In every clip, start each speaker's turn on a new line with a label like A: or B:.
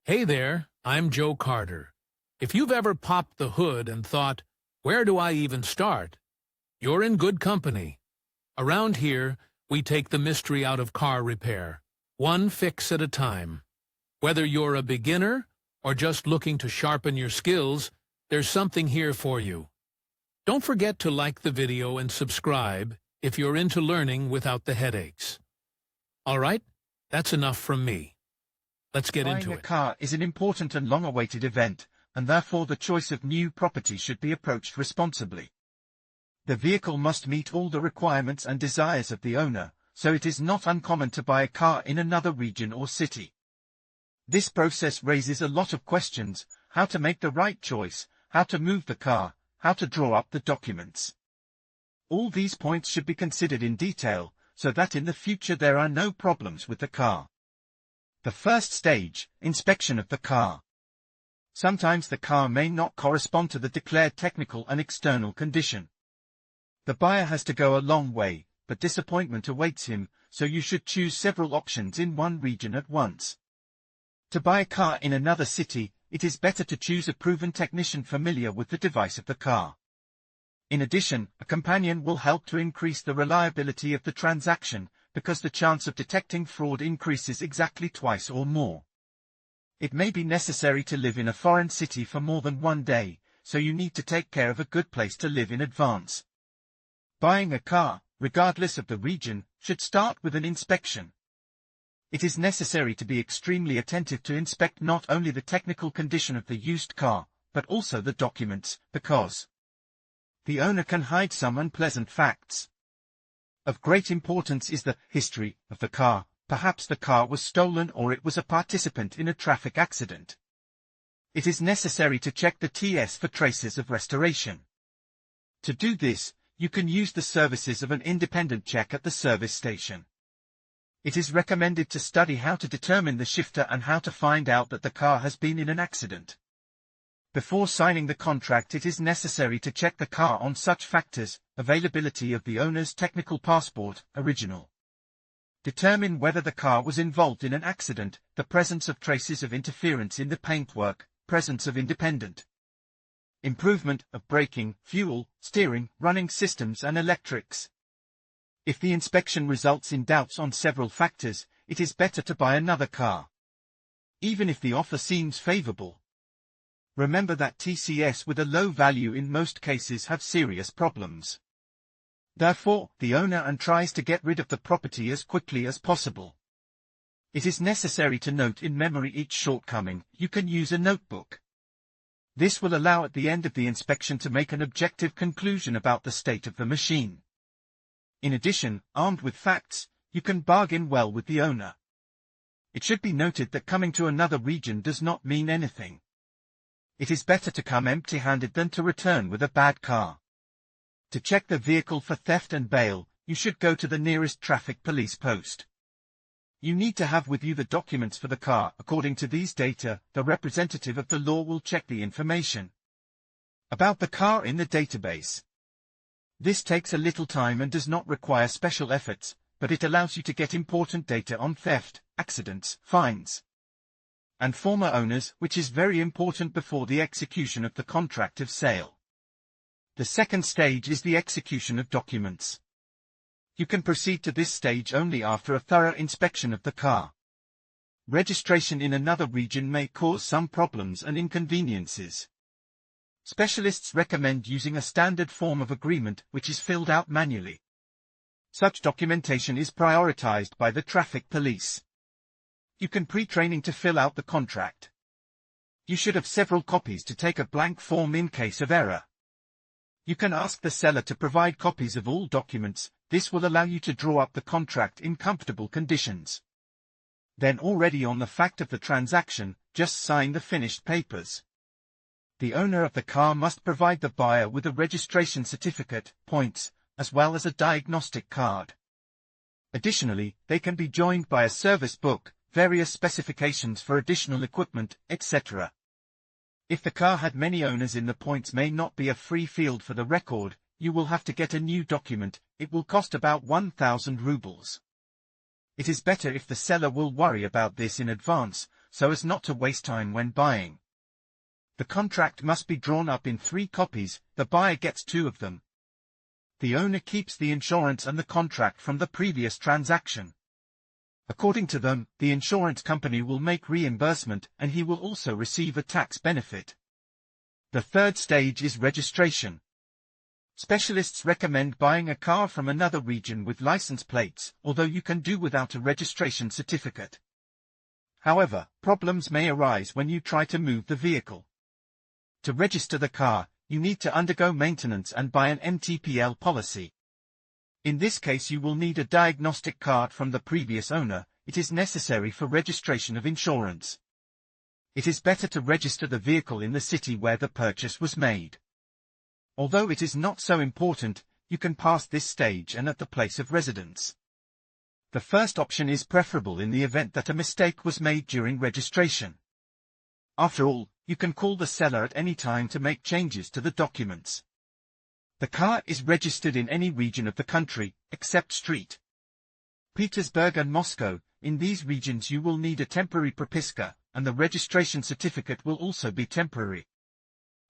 A: Hey there, I'm Joe Carter. If you've ever popped the hood and thought, where do I even start? You're in good company. Around here, we take the mystery out of car repair, one fix at a time. Whether you're a beginner or just looking to sharpen your skills, there's something here for you. Don't forget to like the video and subscribe if you're into learning without the headaches. All right, that's enough from me. Let's get into
B: Buying a
A: it.
B: car is an important and long-awaited event, and therefore the choice of new property should be approached responsibly. The vehicle must meet all the requirements and desires of the owner, so it is not uncommon to buy a car in another region or city. This process raises a lot of questions: how to make the right choice, how to move the car, how to draw up the documents. All these points should be considered in detail, so that in the future there are no problems with the car. The first stage, inspection of the car. Sometimes the car may not correspond to the declared technical and external condition. The buyer has to go a long way, but disappointment awaits him, so you should choose several options in one region at once. To buy a car in another city, it is better to choose a proven technician familiar with the device of the car. In addition, a companion will help to increase the reliability of the transaction, because the chance of detecting fraud increases exactly twice or more. It may be necessary to live in a foreign city for more than one day, so you need to take care of a good place to live in advance. Buying a car, regardless of the region, should start with an inspection. It is necessary to be extremely attentive to inspect not only the technical condition of the used car, but also the documents, because the owner can hide some unpleasant facts. Of great importance is the history of the car. Perhaps the car was stolen or it was a participant in a traffic accident. It is necessary to check the TS for traces of restoration. To do this, you can use the services of an independent check at the service station. It is recommended to study how to determine the shifter and how to find out that the car has been in an accident. Before signing the contract, it is necessary to check the car on such factors: availability of the owner's technical passport, original. Determine whether the car was involved in an accident, the presence of traces of interference in the paintwork, presence of independent improvement of braking, fuel, steering, running systems and electrics. If the inspection results in doubts on several factors, it is better to buy another car, even if the offer seems favorable. Remember that TCS with a low value in most cases have serious problems. Therefore, the owner tries to get rid of the property as quickly as possible. It is necessary to note in memory each shortcoming. You can use a notebook. This will allow at the end of the inspection to make an objective conclusion about the state of the machine. In addition, armed with facts, you can bargain well with the owner. It should be noted that coming to another region does not mean anything. It is better to come empty-handed than to return with a bad car. To check the vehicle for theft and bail, you should go to the nearest traffic police post. You need to have with you the documents for the car. According to these data, the representative of the law will check the information about the car in the database. This takes a little time and does not require special efforts, but it allows you to get important data on theft, accidents, fines, and former owners, which is very important before the execution of the contract of sale. The second stage is the execution of documents. You can proceed to this stage only after a thorough inspection of the car. Registration in another region may cause some problems and inconveniences. Specialists recommend using a standard form of agreement which is filled out manually. Such documentation is prioritized by the traffic police. You can pre-training to fill out the contract. You should have several copies to take a blank form in case of error. You can ask the seller to provide copies of all documents. This will allow you to draw up the contract in comfortable conditions. Then, already on the fact of the transaction, just sign the finished papers. The owner of the car must provide the buyer with a registration certificate, points, as well as a diagnostic card. Additionally, they can be joined by a service book, various specifications for additional equipment, etc. If the car had many owners, the points may not be a free field for the record. You will have to get a new document. It will cost about 1,000 rubles. It is better if the seller will worry about this in advance, so as not to waste time when buying. The contract must be drawn up in 3 copies, the buyer gets 2 of them. The owner keeps the insurance and the contract from the previous transaction. According to them, the insurance company will make reimbursement and he will also receive a tax benefit. The third stage is registration. Specialists recommend buying a car from another region with license plates, although you can do without a registration certificate. However, problems may arise when you try to move the vehicle. To register the car, you need to undergo maintenance and buy an MTPL policy. In this case you will need a diagnostic card from the previous owner. It is necessary for registration of insurance. It is better to register the vehicle in the city where the purchase was made. Although it is not so important, you can pass this stage and at the place of residence. The first option is preferable in the event that a mistake was made during registration. After all, you can call the seller at any time to make changes to the documents. The car is registered in any region of the country, except St. Petersburg and Moscow. In these regions you will need a temporary propiska, and the registration certificate will also be temporary.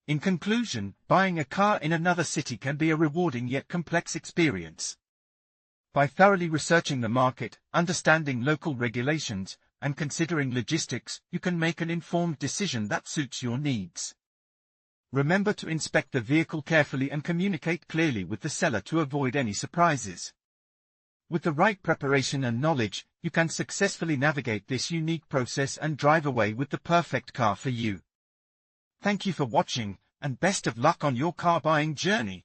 B: In conclusion, buying a car in another city can be a rewarding yet complex experience. By thoroughly researching the market, understanding local regulations, and considering logistics, you can make an informed decision that suits your needs. Remember to inspect the vehicle carefully and communicate clearly with the seller to avoid any surprises. With the right preparation and knowledge, you can successfully navigate this unique process and drive away with the perfect car for you. Thank you for watching, and best of luck on your car buying journey.